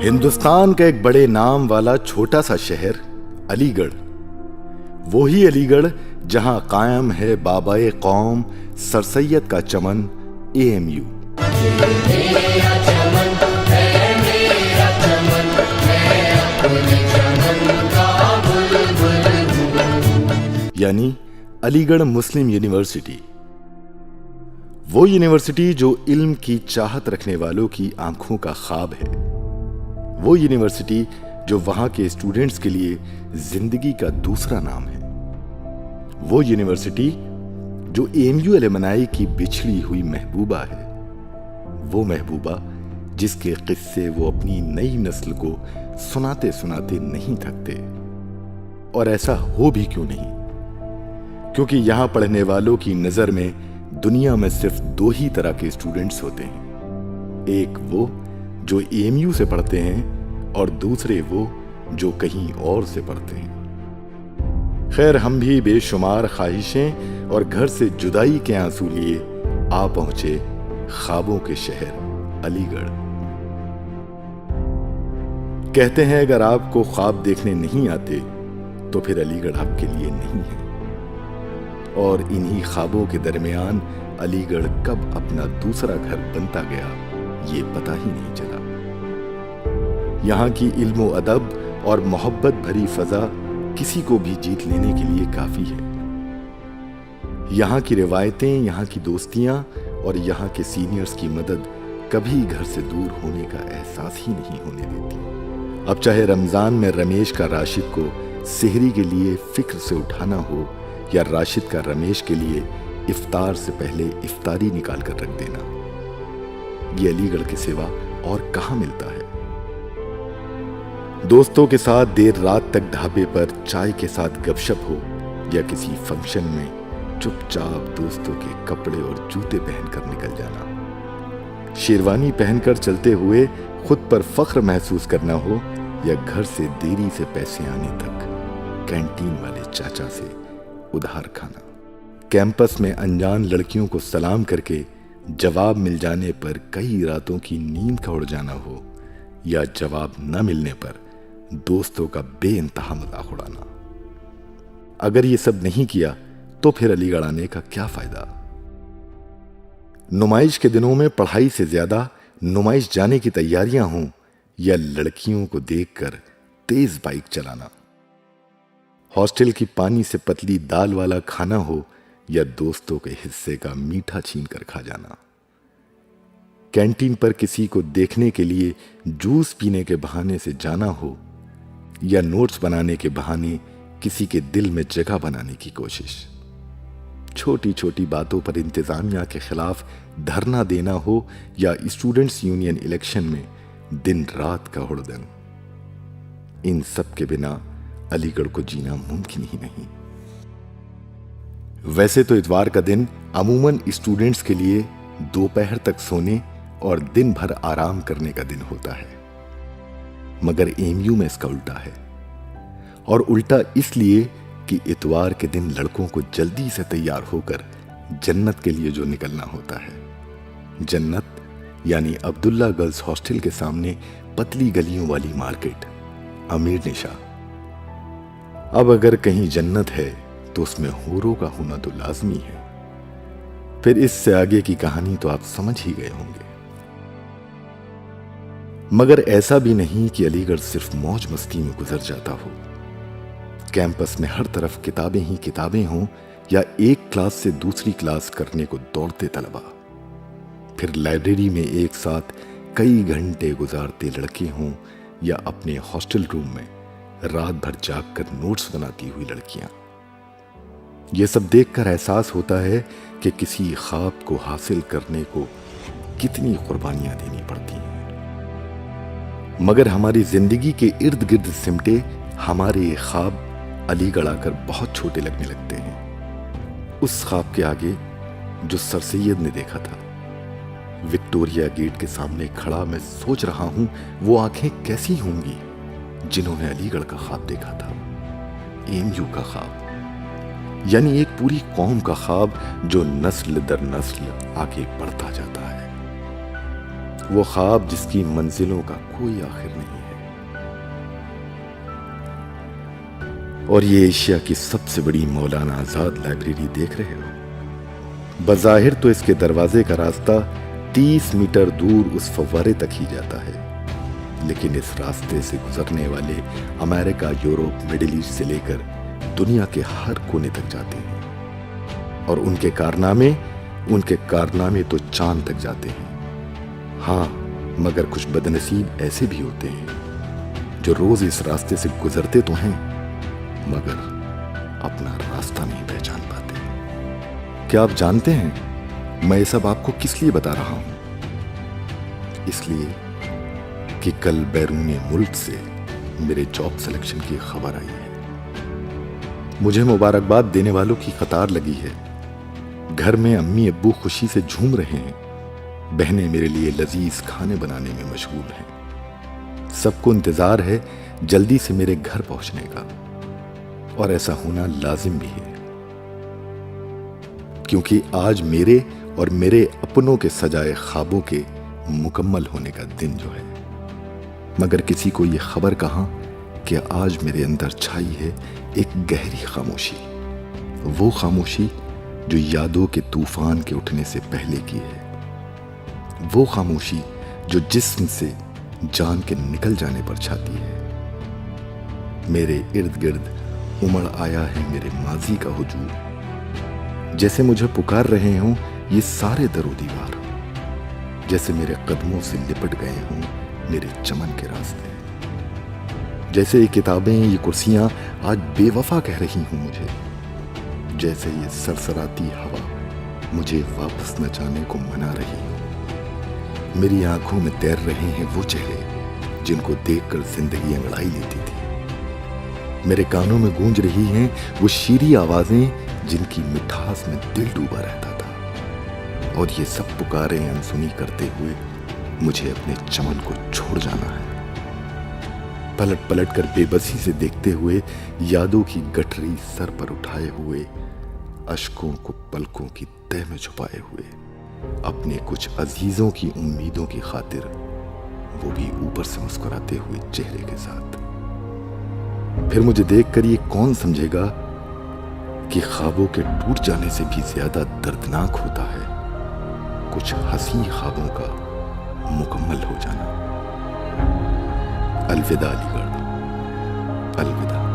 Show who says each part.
Speaker 1: ہندوستان کا ایک بڑے نام والا چھوٹا سا شہر علی گڑھ، وہی علی گڑھ جہاں قائم ہے بابائے قوم سر سید کا چمن AMU۔ یعنی علی گڑھ مسلم یونیورسٹی، وہ یونیورسٹی جو علم کی چاہت رکھنے والوں کی آنکھوں کا خواب ہے، وہ یونیورسٹی جو وہاں کے اسٹوڈنٹس کے لیے زندگی کا دوسرا نام ہے، وہ یونیورسٹی جو AMU الومنائی کی بچھڑی ہوئی محبوبہ ہے، وہ محبوبہ جس کے قصے وہ اپنی نئی نسل کو سناتے سناتے نہیں تھکتے۔ اور ایسا ہو بھی کیوں نہیں، کیونکہ یہاں پڑھنے والوں کی نظر میں دنیا میں صرف دو ہی طرح کے اسٹوڈنٹس ہوتے ہیں، ایک وہ جو AMU سے پڑھتے ہیں اور دوسرے وہ جو کہیں اور سے پڑھتے ہیں۔ خیر، ہم بھی بے شمار خواہشیں اور گھر سے جدائی کے آنسو لیے آ پہنچے خوابوں کے شہر علی گڑھ۔ کہتے ہیں اگر آپ کو خواب دیکھنے نہیں آتے تو پھر علی گڑھ آپ کے لیے نہیں ہے، اور انہی خوابوں کے درمیان علی گڑھ کب اپنا دوسرا گھر بنتا گیا یہ پتہ ہی نہیں چلا۔ یہاں کی علم و ادب اور محبت بھری فضا کسی کو بھی جیت لینے کے لیے کافی ہے۔ یہاں کی روایتیں، یہاں کی دوستیاں اور یہاں کے سینئرز کی مدد کبھی گھر سے دور ہونے کا احساس ہی نہیں ہونے دیتی۔ اب چاہے رمضان میں رمیش کا راشد کو سحری کے لیے فکر سے اٹھانا ہو، یا راشد کا رمیش کے لیے افطار سے پہلے افطاری نکال کر رکھ دینا، یہ علی گڑھ کے سوا اور کہاں ملتا ہے۔ دوستوں کے ساتھ دیر رات تک ڈھابے پر چائے کے ساتھ گپ شپ ہو، یا کسی فنکشن میں چپ چاپ دوستوں کے کپڑے اور جوتے پہن کر نکل جانا، شیروانی پہن کر چلتے ہوئے خود پر فخر محسوس کرنا ہو، یا گھر سے دیری سے پیسے آنے تک کینٹین والے چاچا سے ادھار کھانا، کیمپس میں انجان لڑکیوں کو سلام کر کے جواب مل جانے پر کئی راتوں کی نیند کا اڑ جانا ہو، یا جواب نہ ملنے پر دوستوں کا بے انتہا مذاق اڑانا۔ اگر یہ سب نہیں کیا تو پھر علی گڑھ آنے کا کیا فائدہ؟ نمائش کے دنوں میں پڑھائی سے زیادہ نمائش جانے کی تیاریاں ہوں، یا لڑکیوں کو دیکھ کر تیز بائک چلانا، ہاسٹل کی پانی سے پتلی دال والا کھانا ہو، یا دوستوں کے حصے کا میٹھا چھین کر کھا جانا، کینٹین پر کسی کو دیکھنے کے لیے جوس پینے کے بہانے سے جانا ہو، یا نوٹس بنانے کے بہانے کسی کے دل میں جگہ بنانے کی کوشش، چھوٹی چھوٹی باتوں پر انتظامیہ کے خلاف دھرنا دینا ہو، یا اسٹوڈنٹس یونین الیکشن میں دن رات کا ہڑدنگ، ان سب کے بنا علی گڑھ کو جینا ممکن ہی نہیں۔ ویسے تو اتوار کا دن عموماً اسٹوڈنٹس کے لیے دوپہر تک سونے اور دن بھر آرام کرنے کا دن ہوتا ہے، مگر AMU میں اس کا الٹا ہے، اور الٹا اس لیے کہ اتوار کے دن لڑکوں کو جلدی سے تیار ہو کر جنت کے لیے جو نکلنا ہوتا ہے، جنت یعنی عبداللہ گرلز ہاسٹل کے سامنے پتلی گلیوں والی مارکیٹ امیر نشا۔ اب اگر کہیں جنت ہے تو اس میں حوروں کا ہونا تو لازمی ہے، پھر اس سے آگے کی کہانی تو آپ سمجھ ہی گئے ہوں گے۔ مگر ایسا بھی نہیں کہ علی گڑھ صرف موج مستی میں گزر جاتا ہو۔ کیمپس میں ہر طرف کتابیں ہی کتابیں ہوں، یا ایک کلاس سے دوسری کلاس کرنے کو دوڑتے طلبا، پھر لائبریری میں ایک ساتھ کئی گھنٹے گزارتے لڑکے ہوں، یا اپنے ہاسٹل روم میں رات بھر جاگ کر نوٹس بناتی ہوئی لڑکیاں۔ یہ سب دیکھ کر احساس ہوتا ہے کہ کسی خواب کو حاصل کرنے کو کتنی قربانیاں دینی پڑتی ہیں، مگر ہماری زندگی کے ارد گرد سمٹے ہمارے خواب علی گڑھ آ کر بہت چھوٹے لگنے لگتے ہیں، اس خواب کے آگے جو سر سید نے دیکھا تھا۔ وکٹوریا گیٹ کے سامنے کھڑا میں سوچ رہا ہوں وہ آنکھیں کیسی ہوں گی جنہوں نے علی گڑھ کا خواب دیکھا تھا، AMU کا خواب، یعنی ایک پوری قوم کا خواب جو نسل در نسل آگے بڑھتا جاتا ہے۔ وہ خواب جس کی منزلوں کا کوئی آخر نہیں ہے، اور یہ ایشیا کی سب سے بڑی مولانا آزاد لائبریری دیکھ رہے ہو۔ بظاہر تو اس کے دروازے کا راستہ 30 میٹر دور اس فوارے تک ہی جاتا ہے، لیکن اس راستے سے گزرنے والے امریکہ، یورپ، مڈل ایسٹ سے لے کر دنیا کے ہر کونے تک جاتے ہیں، اور ان کے کارنامے تو چاند تک جاتے ہیں۔ ہاں، مگر کچھ بدنصیب ایسے بھی ہوتے ہیں جو روز اس راستے سے گزرتے تو ہیں مگر اپنا راستہ نہیں پہچان پاتے۔ کیا آپ جانتے ہیں میں یہ سب آپ کو کس لیے بتا رہا ہوں؟ اس لیے کہ کل بیرون ملک سے میرے جاب سلیکشن کی خبر آئی ہے۔ مجھے مبارکباد دینے والوں کی قطار لگی ہے۔ گھر میں امی ابو خوشی سے جھوم رہے ہیں، بہنیں میرے لیے لذیذ کھانے بنانے میں مشغول ہیں۔ سب کو انتظار ہے جلدی سے میرے گھر پہنچنے کا، اور ایسا ہونا لازم بھی ہے، کیونکہ آج میرے اور میرے اپنوں کے سجائے خوابوں کے مکمل ہونے کا دن جو ہے۔ مگر کسی کو یہ خبر کہاں کہ آج میرے اندر چھائی ہے ایک گہری خاموشی، وہ خاموشی جو یادوں کے طوفان کے اٹھنے سے پہلے کی ہے، وہ خاموشی جو جسم سے جان کے نکل جانے پر چھاتی ہے۔ میرے ارد گرد امڑ آیا ہے میرے ماضی کا ہجوم، جیسے مجھے پکار رہے ہوں یہ سارے در و دیوار، جیسے میرے قدموں سے لپٹ گئے ہوں میرے چمن کے راستے، جیسے یہ کتابیں، یہ کرسیاں آج بے وفا کہہ رہی ہوں مجھے، جیسے یہ سرسراتی ہوا مجھے واپس نہ جانے کو منا رہی ہوں۔ میری آنکھوں میں تیر رہے ہیں وہ چہرے جن کو دیکھ کر زندگی انگڑائی لیتی تھی، میرے کانوں میں گونج رہی ہیں وہ شیریں آوازیں جن کی مٹھاس میں دل ڈوبا رہتا تھا، اور یہ سب پکاریں انسنی کرتے ہوئے مجھے اپنے چمن کو چھوڑ جانا ہے۔ پلٹ پلٹ کر بے بسی سے دیکھتے ہوئے، یادوں کی گٹھری سر پر اٹھائے ہوئے، اشکوں کو پلکوں کی تہ میں چھپائے ہوئے، اپنے کچھ عزیزوں کی امیدوں کی خاطر، وہ بھی اوپر سے مسکراتے ہوئے چہرے کے ساتھ۔ پھر مجھے دیکھ کر یہ کون سمجھے گا کہ خوابوں کے ٹوٹ جانے سے بھی زیادہ دردناک ہوتا ہے کچھ حسین خوابوں کا مکمل ہو جانا۔ الوداع علی گڑھ، الوداع۔